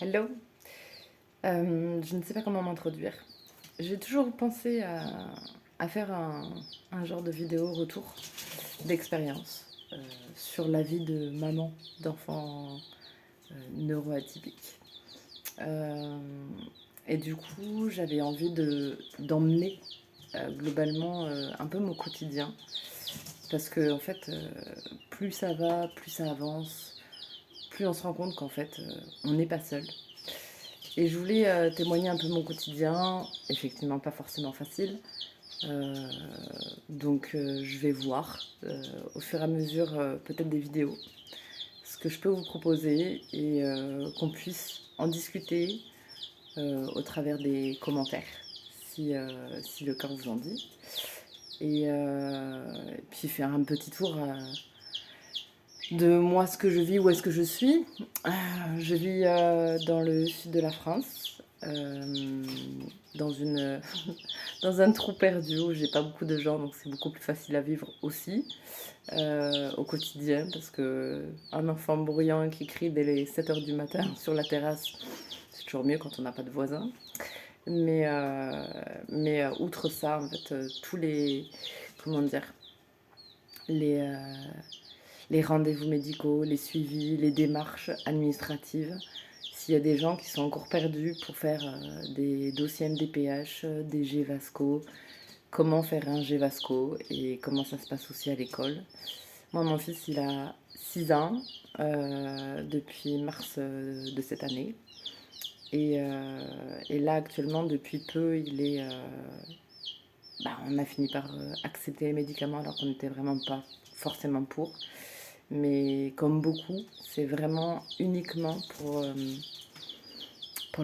Hello. Je ne sais pas comment m'introduire. J'ai toujours pensé à faire un genre de vidéo retour d'expérience sur la vie de maman d'enfants neuroatypiques. Euh, et du coup, j'avais envie d'emmener globalement un peu mon quotidien. Parce que, en fait, plus ça va, plus ça avance, plus on se rend compte qu'en fait, on n'est pas seul. Et je voulais témoigner un peu de mon quotidien, effectivement pas forcément facile. Euh, donc je vais voir au fur et à mesure peut-être des vidéos ce que je peux vous proposer et qu'on puisse en discuter au travers des commentaires si le cœur vous en dit. Et puis faire un petit tour de moi ce que je vis, où est-ce que je suis. Je vis dans le sud de la France, dans une dans un trou perdu où j'ai pas beaucoup de gens, donc c'est beaucoup plus facile à vivre aussi au quotidien, parce que un enfant bruyant qui crie dès les 7 heures du matin sur la terrasse, c'est toujours mieux quand on n'a pas de voisins. Mais outre ça, en fait, tous les comment dire les les rendez-vous médicaux, les suivis, les démarches administratives. S'il y a des gens qui sont encore perdus pour faire des dossiers MDPH, des GVASCO, comment faire un GVASCO et comment ça se passe aussi à l'école. Moi, mon fils, il a 6 ans depuis mars de cette année. Et là, actuellement, depuis peu, on a fini par accepter les médicaments alors qu'on n'était vraiment pas forcément pour. Mais comme beaucoup, c'est vraiment uniquement pour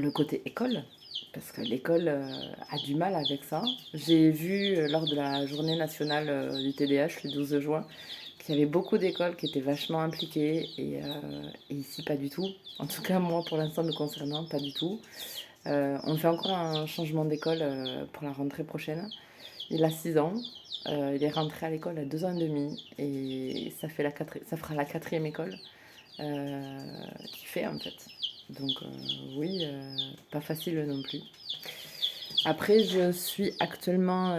le côté école, parce que l'école a du mal avec ça. J'ai vu lors de la journée nationale du TDAH, le 12 juin, qu'il y avait beaucoup d'écoles qui étaient vachement impliquées, et ici pas du tout. En tout cas, moi, pour l'instant, me concernant, pas du tout. On fait encore un changement d'école pour la rentrée prochaine. Il a 6 ans. Il est rentré à l'école à 2 ans et demi et ça fera la quatrième école qu'il fait en fait. Donc oui, pas facile non plus. Après, je suis actuellement...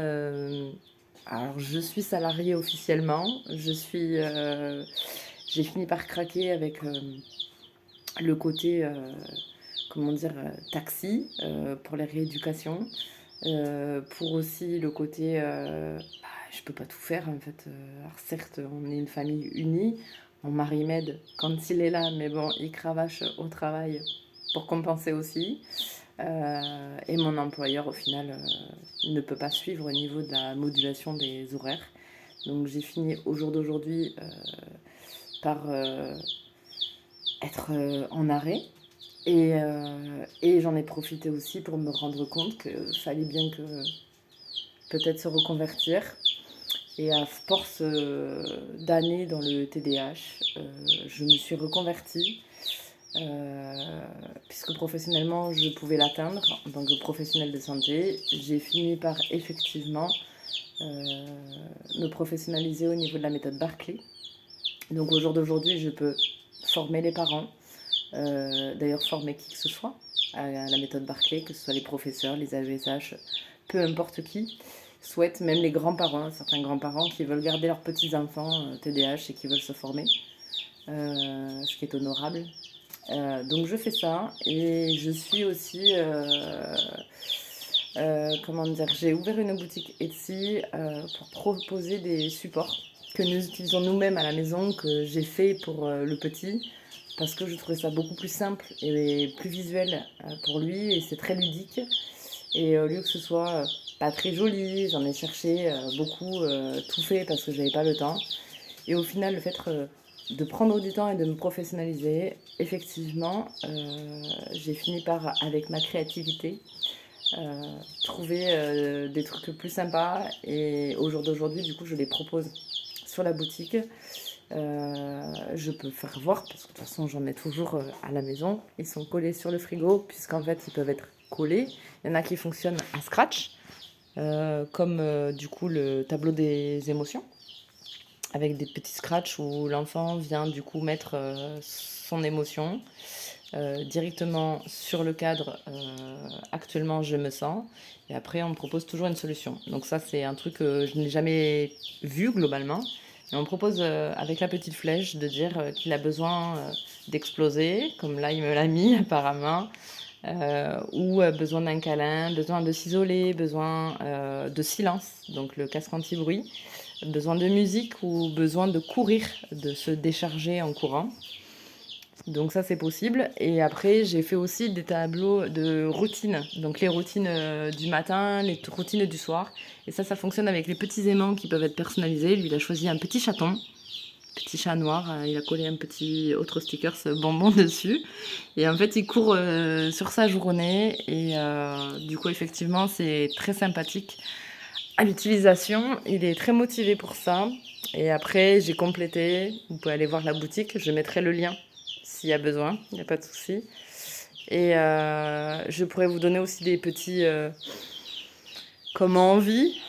alors, je suis salariée officiellement. J'ai fini par craquer avec le côté, comment dire, taxi pour les rééducations. Pour aussi le côté, je peux pas tout faire en fait. Alors certes, on est une famille unie. Mon mari m'aide quand il est là, mais bon, il cravache au travail pour compenser aussi. Et mon employeur, au final, ne peut pas suivre au niveau de la modulation des horaires. Donc j'ai fini au jour d'aujourd'hui par être en arrêt. Et j'en ai profité aussi pour me rendre compte qu'il fallait bien que peut-être se reconvertir. Et à force d'années dans le TDAH, je me suis reconvertie puisque professionnellement je pouvais l'atteindre en tant que professionnelle de santé. J'ai fini par effectivement me professionnaliser au niveau de la méthode Barclay. Donc au jour d'aujourd'hui, je peux former les parents, d'ailleurs former qui que ce soit à la méthode Barclay, que ce soit les professeurs, les AESH, peu importe qui souhaite, même les grands-parents, certains grands-parents qui veulent garder leurs petits-enfants TDAH et qui veulent se former, ce qui est honorable. Donc je fais ça et je suis aussi, comment dire, j'ai ouvert une boutique Etsy pour proposer des supports que nous utilisons nous-mêmes à la maison, que j'ai fait pour le petit, parce que je trouvais ça beaucoup plus simple et plus visuel pour lui, et c'est très ludique. Et au lieu que ce soit pas très joli, j'en ai cherché beaucoup, tout fait parce que j'avais pas le temps. Et au final, le fait de prendre du temps et de me professionnaliser, effectivement, j'ai fini par, avec ma créativité, trouver des trucs plus sympas. Et au jour d'aujourd'hui, du coup, je les propose sur la boutique. Je peux faire voir, parce que de toute façon, j'en ai toujours à la maison. Ils sont collés sur le frigo, puisqu'en fait, ils peuvent être collés. Il y en a qui fonctionnent à scratch, comme du coup le tableau des émotions, avec des petits scratchs où l'enfant vient du coup mettre son émotion. directement sur le cadre actuellement je me sens. Et après, on me propose toujours une solution. Donc ça, c'est un truc que je n'ai jamais vu globalement. Et on me propose avec la petite flèche de dire qu'il a besoin d'exploser, comme là il me l'a mis apparemment, ou besoin d'un câlin, besoin de s'isoler, besoin de silence, donc le casque anti-bruit, besoin de musique ou besoin de courir, de se décharger en courant. Donc ça, c'est possible. Et après, j'ai fait aussi des tableaux de routine. Donc les routines du matin, les routines du soir. Et ça fonctionne avec les petits aimants qui peuvent être personnalisés. Lui, il a choisi un petit chaton, petit chat noir. Il a collé un petit autre sticker, ce bonbon dessus. Et en fait, il court sur sa journée. Et du coup, effectivement, c'est très sympathique à l'utilisation. Il est très motivé pour ça. Et après, j'ai complété. Vous pouvez aller voir la boutique. Je mettrai le lien s'il y a besoin, il n'y a pas de souci. Et je pourrais vous donner aussi des petits comment on vit,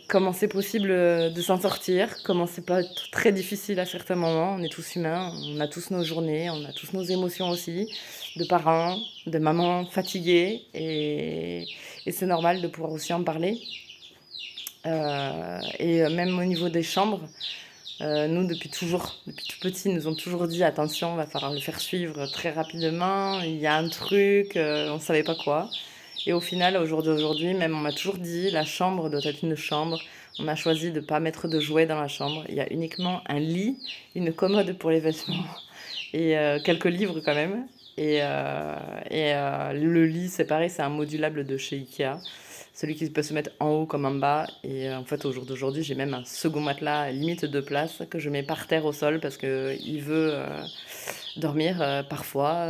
comment c'est possible de s'en sortir, comment c'est pas très difficile à certains moments. On est tous humains, on a tous nos journées, on a tous nos émotions aussi, de parents, de mamans fatiguées, et c'est normal de pouvoir aussi en parler. Et même au niveau des chambres, nous, depuis toujours, depuis tout petit, ils nous ont toujours dit attention, va falloir le faire suivre très rapidement. Il y a un truc, on ne savait pas quoi. Et au final, au jour d'aujourd'hui, même on m'a toujours dit la chambre doit être une chambre. On a choisi de ne pas mettre de jouets dans la chambre. Il y a uniquement un lit, une commode pour les vêtements et quelques livres quand même. Le lit, c'est pareil, c'est un modulable de chez Ikea. Celui qui peut se mettre en haut comme en bas. Et en fait, au jour d'aujourd'hui, j'ai même un second matelas, limite de place, que je mets par terre au sol parce qu'il veut dormir parfois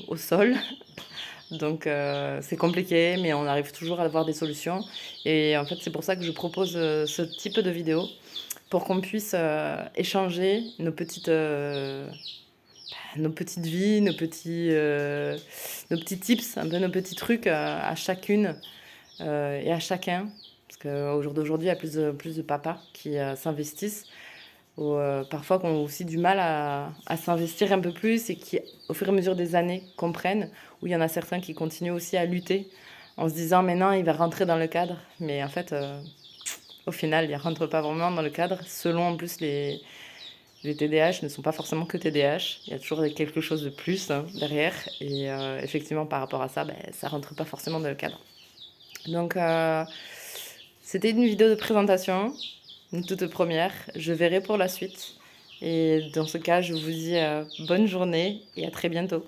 au sol. Donc c'est compliqué, mais on arrive toujours à avoir des solutions. Et en fait, c'est pour ça que je propose ce type de vidéo, pour qu'on puisse échanger nos petites vies, nos petits tips, un peu nos petits trucs à chacune et à chacun. Parce qu'au jour d'aujourd'hui, il y a plus de papas qui s'investissent, ou parfois qui ont aussi du mal à s'investir un peu plus et qui, au fur et à mesure des années, comprennent. Ou il y en a certains qui continuent aussi à lutter en se disant mais non, il va rentrer dans le cadre. Mais en fait, au final, il ne rentre pas vraiment dans le cadre. Selon en plus les TDAH ne sont pas forcément que TDAH. Il y a toujours quelque chose de plus derrière. Et effectivement, par rapport à ça, ben, ça ne rentre pas forcément dans le cadre. Donc, c'était une vidéo de présentation, une toute première. Je verrai pour la suite. Et dans ce cas, je vous dis bonne journée et à très bientôt.